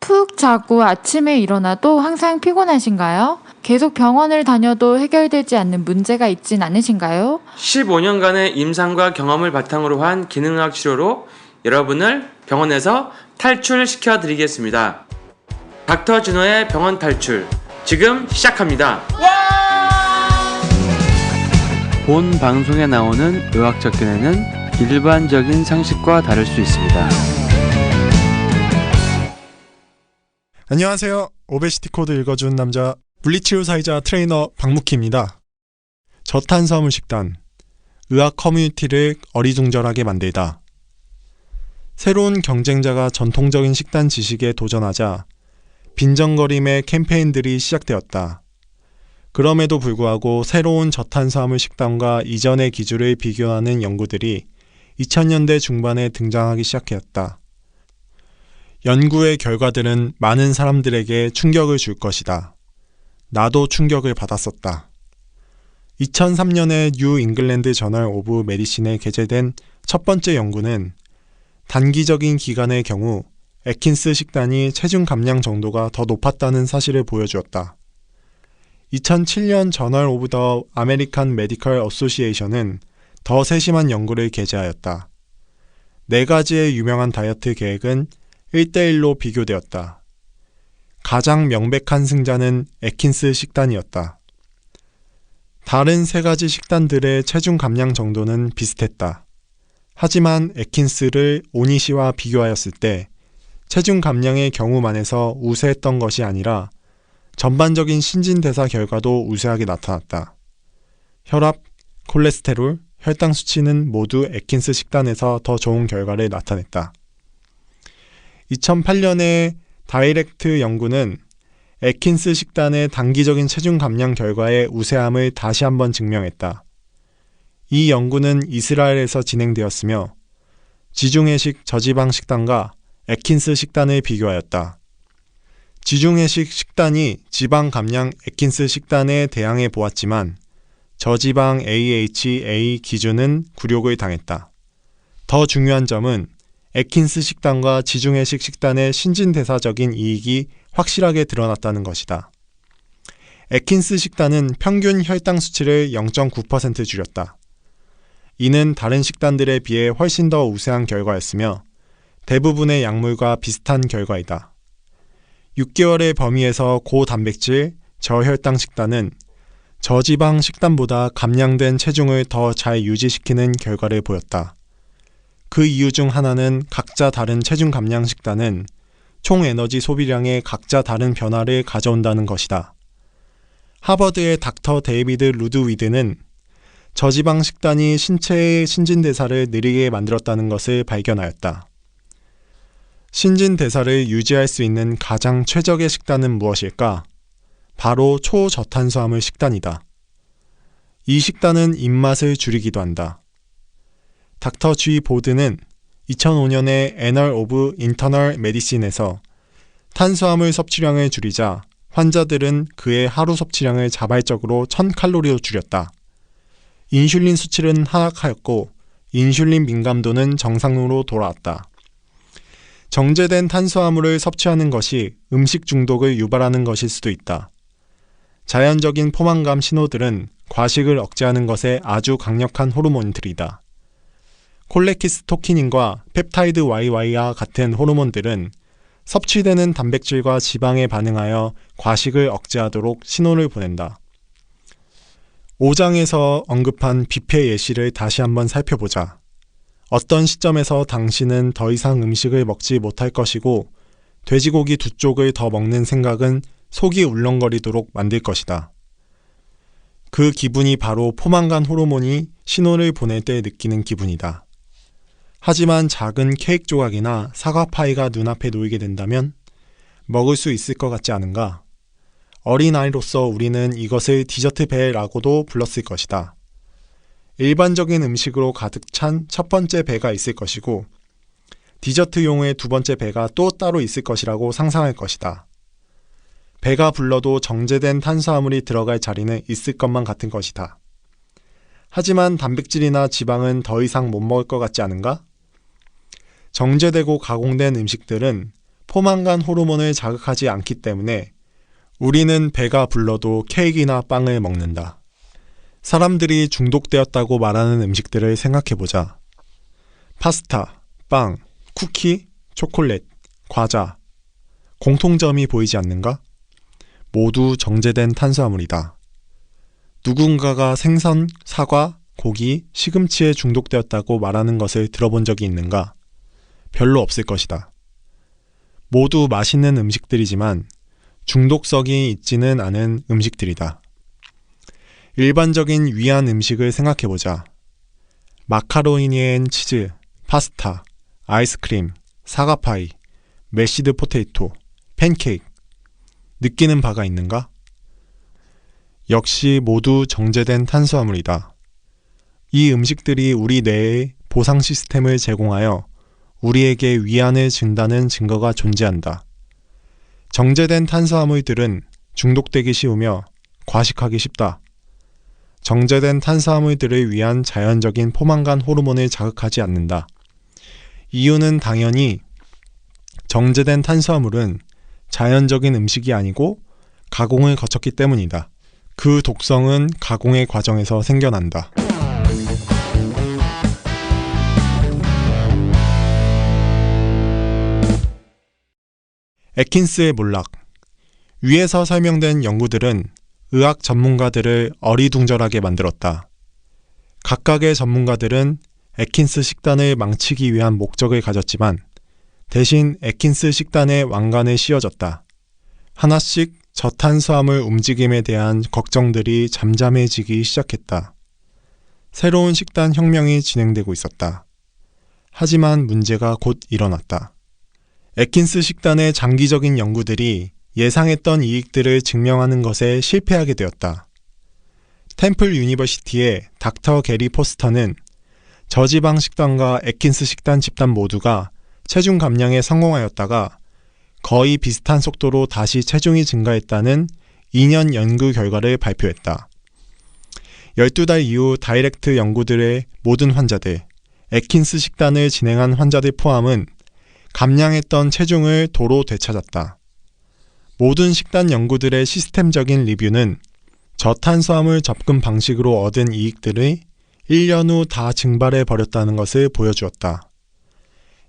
푹 자고 아침에 일어나도 항상 피곤하신가요? 계속 병원을 다녀도 해결되지 않는 문제가 있진 않으신가요? 15년간의 임상과 경험을 바탕으로 한 기능의학 치료로 여러분을 병원에서 탈출시켜 드리겠습니다. 닥터 진호의 병원 탈출, 지금 시작합니다. 본 방송에 나오는 의학적 견해는 일반적인 상식과 다를 수 있습니다. 안녕하세요. 오베시티 코드 읽어준 남자 물리치료사이자 트레이너 박무키입니다. 저탄수화물 식단, 의학 커뮤니티를 어리둥절하게 만들다. 새로운 경쟁자가 전통적인 식단 지식에 도전하자 빈정거림의 캠페인들이 시작되었다. 그럼에도 불구하고 새로운 저탄수화물 식단과 이전의 기준을 비교하는 연구들이 2000년대 중반에 등장하기 시작했다. 연구의 결과들은 많은 사람들에게 충격을 줄 것이다. 나도 충격을 받았었다. 2003년에 뉴 잉글랜드 저널 오브 메디신에 게재된 첫 번째 연구는 단기적인 기간의 경우 애킨스 식단이 체중 감량 정도가 더 높았다는 사실을 보여주었다. 2007년 저널 오브 더 아메리칸 메디컬 어소시에이션은 더 세심한 연구를 게재하였다. 4가지의 유명한 다이어트 계획은 1대1로 비교되었다. 가장 명백한 승자는 애킨스 식단이었다. 다른 3가지 식단들의 체중 감량 정도는 비슷했다. 하지만 애킨스를 오니시와 비교하였을 때 체중 감량의 경우만에서 우세했던 것이 아니라 전반적인 신진대사 결과도 우세하게 나타났다. 혈압, 콜레스테롤, 혈당 수치는 모두 애킨스 식단에서 더 좋은 결과를 나타냈다. 2008년의 다이렉트 연구는 애킨스 식단의 단기적인 체중 감량 결과의 우세함을 다시 한번 증명했다. 이 연구는 이스라엘에서 진행되었으며 지중해식 저지방 식단과 애킨스 식단을 비교하였다. 지중해식 식단이 지방 감량 애킨스 식단에 대항해 보았지만 저지방 AHA 기준은 굴욕을 당했다. 더 중요한 점은 애킨스 식단과 지중해식 식단의 신진대사적인 이익이 확실하게 드러났다는 것이다. 애킨스 식단은 평균 혈당 수치를 0.9% 줄였다. 이는 다른 식단들에 비해 훨씬 더 우세한 결과였으며 대부분의 약물과 비슷한 결과이다. 6개월의 범위에서 고단백질, 저혈당 식단은 저지방 식단보다 감량된 체중을 더 잘 유지시키는 결과를 보였다. 그 이유 중 하나는 각자 다른 체중 감량 식단은 총 에너지 소비량에 각자 다른 변화를 가져온다는 것이다. 하버드의 닥터 데이비드 루드위드는 저지방 식단이 신체의 신진대사를 느리게 만들었다는 것을 발견하였다. 신진대사를 유지할 수 있는 가장 최적의 식단은 무엇일까? 바로 초저탄수화물 식단이다. 이 식단은 입맛을 줄이기도 한다. 닥터 G 보드는 2005년에 애널 오브 인터널 메디신에서 탄수화물 섭취량을 줄이자 환자들은 그의 하루 섭취량을 자발적으로 1000칼로리로 줄였다. 인슐린 수치는 하락하였고 인슐린 민감도는 정상으로 돌아왔다. 정제된 탄수화물을 섭취하는 것이 음식 중독을 유발하는 것일 수도 있다. 자연적인 포만감 신호들은 과식을 억제하는 것에 아주 강력한 호르몬들이다. 콜레키스토키닌과 펩타이드 YY와 같은 호르몬들은 섭취되는 단백질과 지방에 반응하여 과식을 억제하도록 신호를 보낸다. 5장에서 언급한 뷔페 예시를 다시 한번 살펴보자. 어떤 시점에서 당신은 더 이상 음식을 먹지 못할 것이고 돼지고기 2쪽을 더 먹는 생각은 속이 울렁거리도록 만들 것이다. 그 기분이 바로 포만감 호르몬이 신호를 보낼 때 느끼는 기분이다. 하지만 작은 케이크 조각이나 사과 파이가 눈앞에 놓이게 된다면 먹을 수 있을 것 같지 않은가? 어린아이로서 우리는 이것을 디저트 배라고도 불렀을 것이다. 일반적인 음식으로 가득 찬 첫 번째 배가 있을 것이고 디저트용의 두 번째 배가 또 따로 있을 것이라고 상상할 것이다. 배가 불러도 정제된 탄수화물이 들어갈 자리는 있을 것만 같은 것이다. 하지만 단백질이나 지방은 더 이상 못 먹을 것 같지 않은가? 정제되고 가공된 음식들은 포만감 호르몬을 자극하지 않기 때문에 우리는 배가 불러도 케이크나 빵을 먹는다. 사람들이 중독되었다고 말하는 음식들을 생각해보자. 파스타, 빵, 쿠키, 초콜릿, 과자. 공통점이 보이지 않는가? 모두 정제된 탄수화물이다. 누군가가 생선, 사과, 고기, 시금치에 중독되었다고 말하는 것을 들어본 적이 있는가? 별로 없을 것이다. 모두 맛있는 음식들이지만 중독성이 있지는 않은 음식들이다. 일반적인 위안 음식을 생각해보자. 마카로니엔 치즈, 파스타, 아이스크림, 사과파이, 메시드 포테이토, 팬케이크. 느끼는 바가 있는가? 역시 모두 정제된 탄수화물이다. 이 음식들이 우리 뇌의 보상 시스템을 제공하여 우리에게 위안을 준다는 증거가 존재한다. 정제된 탄수화물들은 중독되기 쉬우며 과식하기 쉽다. 정제된 탄수화물들을 위한 자연적인 포만감 호르몬을 자극하지 않는다. 이유는 당연히 정제된 탄수화물은 자연적인 음식이 아니고 가공을 거쳤기 때문이다. 그 독성은 가공의 과정에서 생겨난다. 애킨스의 몰락. 위에서 설명된 연구들은 의학 전문가들을 어리둥절하게 만들었다. 각각의 전문가들은 애킨스 식단을 망치기 위한 목적을 가졌지만 대신 애킨스 식단의 왕관을 씌워줬다. 하나씩 저탄수화물 움직임에 대한 걱정들이 잠잠해지기 시작했다. 새로운 식단 혁명이 진행되고 있었다. 하지만 문제가 곧 일어났다. 애킨스 식단의 장기적인 연구들이 예상했던 이익들을 증명하는 것에 실패하게 되었다. 템플 유니버시티의 닥터 게리 포스터는 저지방 식단과 애킨스 식단 집단 모두가 체중 감량에 성공하였다가 거의 비슷한 속도로 다시 체중이 증가했다는 2년 연구 결과를 발표했다. 12달 이후 다이렉트 연구들의 모든 환자들, 애킨스 식단을 진행한 환자들 포함은 감량했던 체중을 도로 되찾았다. 모든 식단 연구들의 시스템적인 리뷰는 저탄수화물 접근 방식으로 얻은 이익들의 1년 후 다 증발해 버렸다는 것을 보여주었다.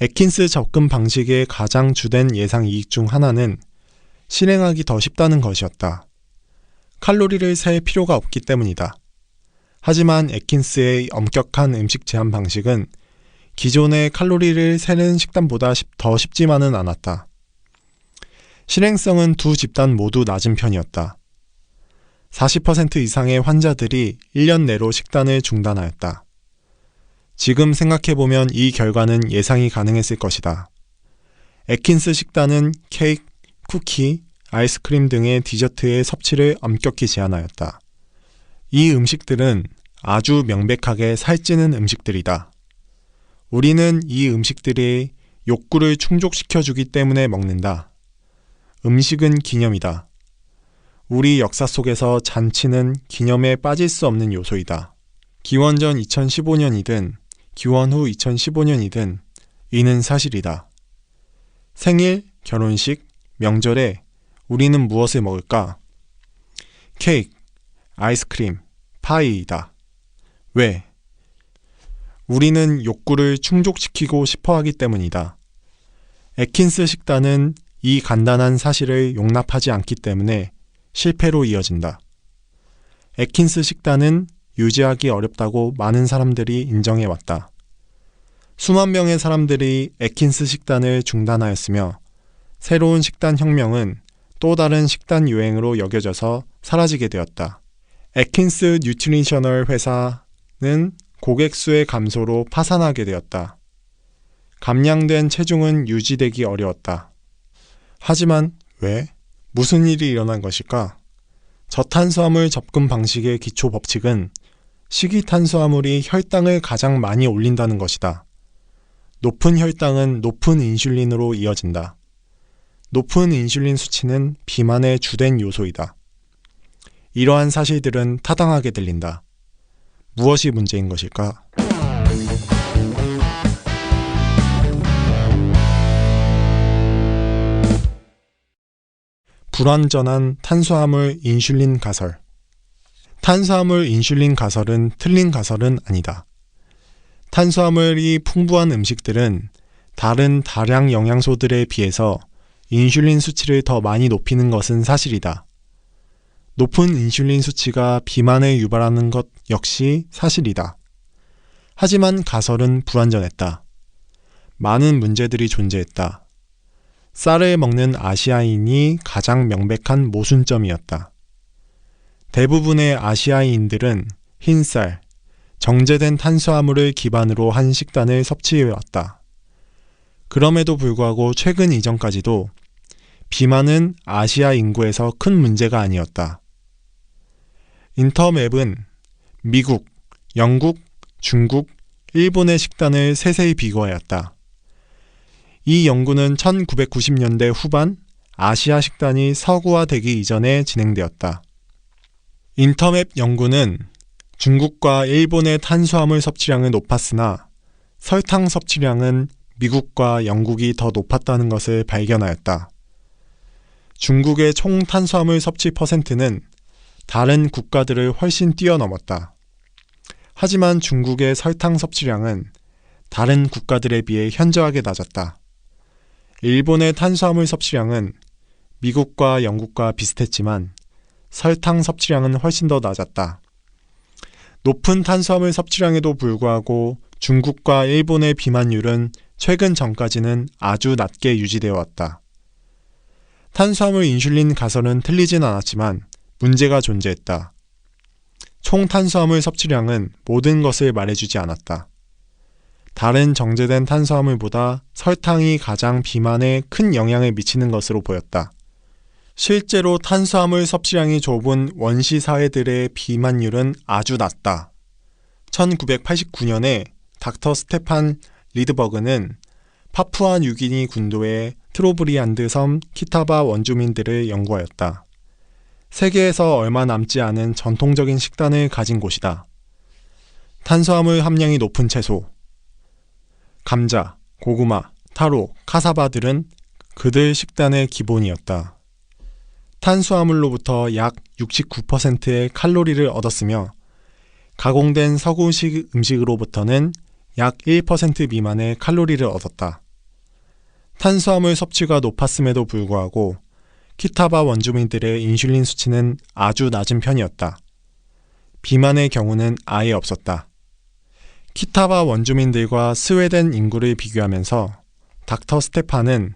애킨스 접근 방식의 가장 주된 예상 이익 중 하나는 실행하기 더 쉽다는 것이었다. 칼로리를 셀 필요가 없기 때문이다. 하지만 애킨스의 엄격한 음식 제한 방식은 기존의 칼로리를 세는 식단보다 더 쉽지만은 않았다. 실행성은 두 집단 모두 낮은 편이었다. 40% 이상의 환자들이 1년 내로 식단을 중단하였다. 지금 생각해보면 이 결과는 예상이 가능했을 것이다. 애킨스 식단은 케이크, 쿠키, 아이스크림 등의 디저트의 섭취를 엄격히 제한하였다. 이 음식들은 아주 명백하게 살찌는 음식들이다. 우리는 이 음식들이 욕구를 충족시켜주기 때문에 먹는다. 음식은 기념이다. 우리 역사 속에서 잔치는 기념에 빠질 수 없는 요소이다. 기원전 2015년이든 기원 후 2015년이든 이는 사실이다. 생일, 결혼식, 명절에 우리는 무엇을 먹을까? 케이크, 아이스크림, 파이이다. 왜? 우리는 욕구를 충족시키고 싶어 하기 때문이다. 애킨스 식단은 이 간단한 사실을 용납하지 않기 때문에 실패로 이어진다. 애킨스 식단은 유지하기 어렵다고 많은 사람들이 인정해왔다. 수만 명의 사람들이 애킨스 식단을 중단하였으며 새로운 식단 혁명은 또 다른 식단 유행으로 여겨져서 사라지게 되었다. 애킨스 뉴트리셔널 회사는 고객 수의 감소로 파산하게 되었다. 감량된 체중은 유지되기 어려웠다. 하지만 왜? 무슨 일이 일어난 것일까? 저탄수화물 접근 방식의 기초 법칙은 식이탄수화물이 혈당을 가장 많이 올린다는 것이다. 높은 혈당은 높은 인슐린으로 이어진다. 높은 인슐린 수치는 비만의 주된 요소이다. 이러한 사실들은 타당하게 들린다. 무엇이 문제인 것일까? 불완전한 탄수화물 인슐린 가설. 탄수화물 인슐린 가설은 틀린 가설은 아니다. 탄수화물이 풍부한 음식들은 다른 다량 영양소들에 비해서 인슐린 수치를 더 많이 높이는 것은 사실이다. 높은 인슐린 수치가 비만을 유발하는 것 역시 사실이다. 하지만 가설은 불완전했다. 많은 문제들이 존재했다. 쌀을 먹는 아시아인이 가장 명백한 모순점이었다. 대부분의 아시아인들은 흰쌀, 정제된 탄수화물을 기반으로 한 식단을 섭취해왔다. 그럼에도 불구하고 최근 이전까지도 비만은 아시아 인구에서 큰 문제가 아니었다. 인터맵은 미국, 영국, 중국, 일본의 식단을 세세히 비교하였다. 이 연구는 1990년대 후반 아시아 식단이 서구화되기 이전에 진행되었다. 인터맵 연구는 중국과 일본의 탄수화물 섭취량은 높았으나 설탕 섭취량은 미국과 영국이 더 높았다는 것을 발견하였다. 중국의 총 탄수화물 섭취 퍼센트는 다른 국가들을 훨씬 뛰어넘었다. 하지만 중국의 설탕 섭취량은 다른 국가들에 비해 현저하게 낮았다. 일본의 탄수화물 섭취량은 미국과 영국과 비슷했지만 설탕 섭취량은 훨씬 더 낮았다. 높은 탄수화물 섭취량에도 불구하고 중국과 일본의 비만율은 최근 전까지는 아주 낮게 유지되어 왔다. 탄수화물 인슐린 가설은 틀리진 않았지만 문제가 존재했다. 총 탄수화물 섭취량은 모든 것을 말해주지 않았다. 다른 정제된 탄수화물보다 설탕이 가장 비만에 큰 영향을 미치는 것으로 보였다. 실제로 탄수화물 섭취량이 좁은 원시 사회들의 비만율은 아주 낮다. 1989년에 닥터 스테판 리드버그는 파푸아 뉴기니 군도의 트로브리안드 섬 키타바 원주민들을 연구하였다. 세계에서 얼마 남지 않은 전통적인 식단을 가진 곳이다. 탄수화물 함량이 높은 채소, 감자, 고구마, 타로, 카사바들은 그들 식단의 기본이었다. 탄수화물로부터 약 69%의 칼로리를 얻었으며 가공된 서구식 음식으로부터는 약 1% 미만의 칼로리를 얻었다. 탄수화물 섭취가 높았음에도 불구하고 키타바 원주민들의 인슐린 수치는 아주 낮은 편이었다. 비만의 경우는 아예 없었다. 키타바 원주민들과 스웨덴 인구를 비교하면서 닥터 스테판은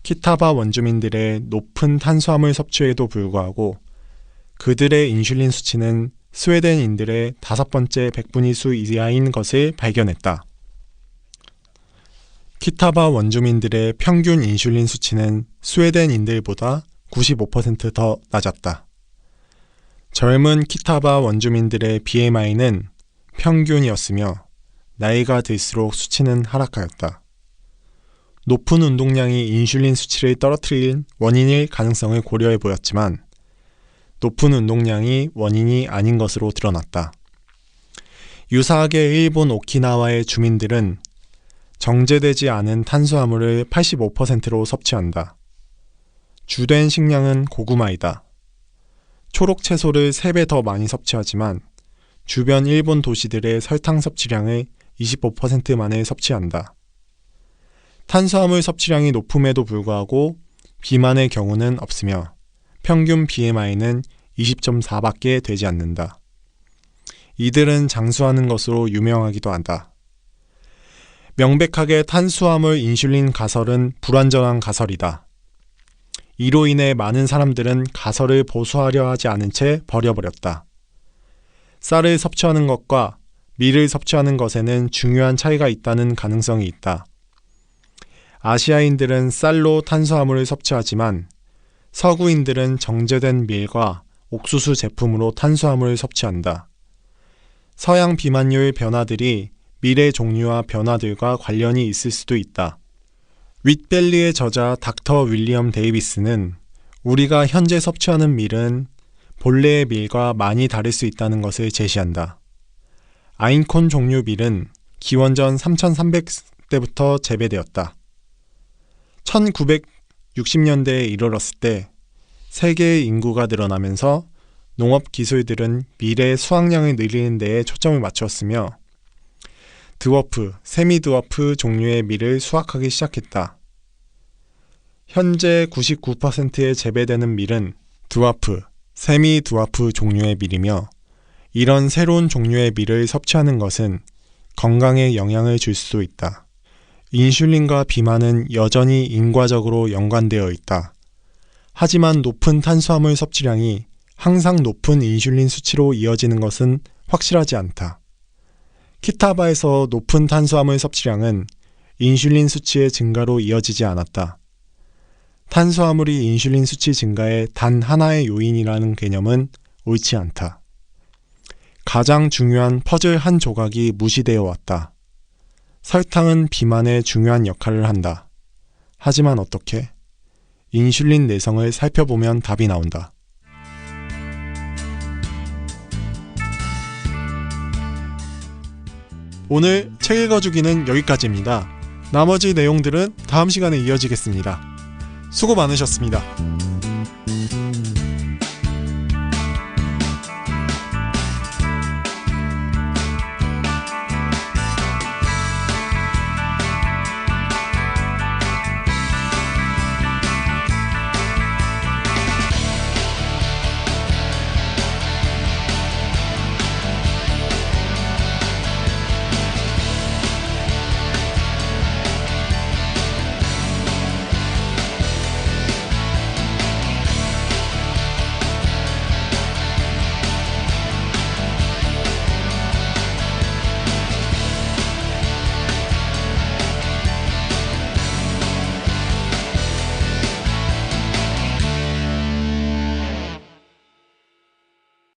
키타바 원주민들의 높은 탄수화물 섭취에도 불구하고 그들의 인슐린 수치는 스웨덴인들의 5번째 백분위 수 이하인 것을 발견했다. 키타바 원주민들의 평균 인슐린 수치는 스웨덴인들보다 95% 더 낮았다. 젊은 키타바 원주민들의 BMI는 평균이었으며 나이가 들수록 수치는 하락하였다. 높은 운동량이 인슐린 수치를 떨어뜨린 원인일 가능성을 고려해 보였지만 높은 운동량이 원인이 아닌 것으로 드러났다. 유사하게 일본 오키나와의 주민들은 정제되지 않은 탄수화물을 85%로 섭취한다. 주된 식량은 고구마이다. 초록 채소를 3배 더 많이 섭취하지만 주변 일본 도시들의 설탕 섭취량의 25%만을 섭취한다. 탄수화물 섭취량이 높음에도 불구하고 비만의 경우는 없으며 평균 BMI는 20.4밖에 되지 않는다. 이들은 장수하는 것으로 유명하기도 한다. 명백하게 탄수화물 인슐린 가설은 불완전한 가설이다. 이로 인해 많은 사람들은 가설을 보수하려 하지 않은 채 버려버렸다. 쌀을 섭취하는 것과 밀을 섭취하는 것에는 중요한 차이가 있다는 가능성이 있다. 아시아인들은 쌀로 탄수화물을 섭취하지만 서구인들은 정제된 밀과 옥수수 제품으로 탄수화물을 섭취한다. 서양 비만율 변화들이 밀의 종류와 변화들과 관련이 있을 수도 있다. 윗벨리의 저자 닥터 윌리엄 데이비스는 우리가 현재 섭취하는 밀은 본래의 밀과 많이 다를 수 있다는 것을 제시한다. 아인콘 종류 밀은 기원전 3300대부터 재배되었다. 1960년대에 이르렀을 때 세계의 인구가 늘어나면서 농업 기술들은 미래의 수확량을 늘리는 데에 초점을 맞추었으며 드워프, 세미 드워프 종류의 밀을 수확하기 시작했다. 현재 99%에 재배되는 밀은 드와프, 세미 드와프 종류의 밀이며 이런 새로운 종류의 밀을 섭취하는 것은 건강에 영향을 줄 수도 있다. 인슐린과 비만은 여전히 인과적으로 연관되어 있다. 하지만 높은 탄수화물 섭취량이 항상 높은 인슐린 수치로 이어지는 것은 확실하지 않다. 키타바에서 높은 탄수화물 섭취량은 인슐린 수치의 증가로 이어지지 않았다. 탄수화물이 인슐린 수치 증가의 단 하나의 요인이라는 개념은 옳지 않다. 가장 중요한 퍼즐 한 조각이 무시되어 왔다. 설탕은 비만에 중요한 역할을 한다. 하지만 어떻게? 인슐린 내성을 살펴보면 답이 나온다. 오늘 책 읽어주기는 여기까지입니다. 나머지 내용들은 다음 시간에 이어지겠습니다. 수고 많으셨습니다.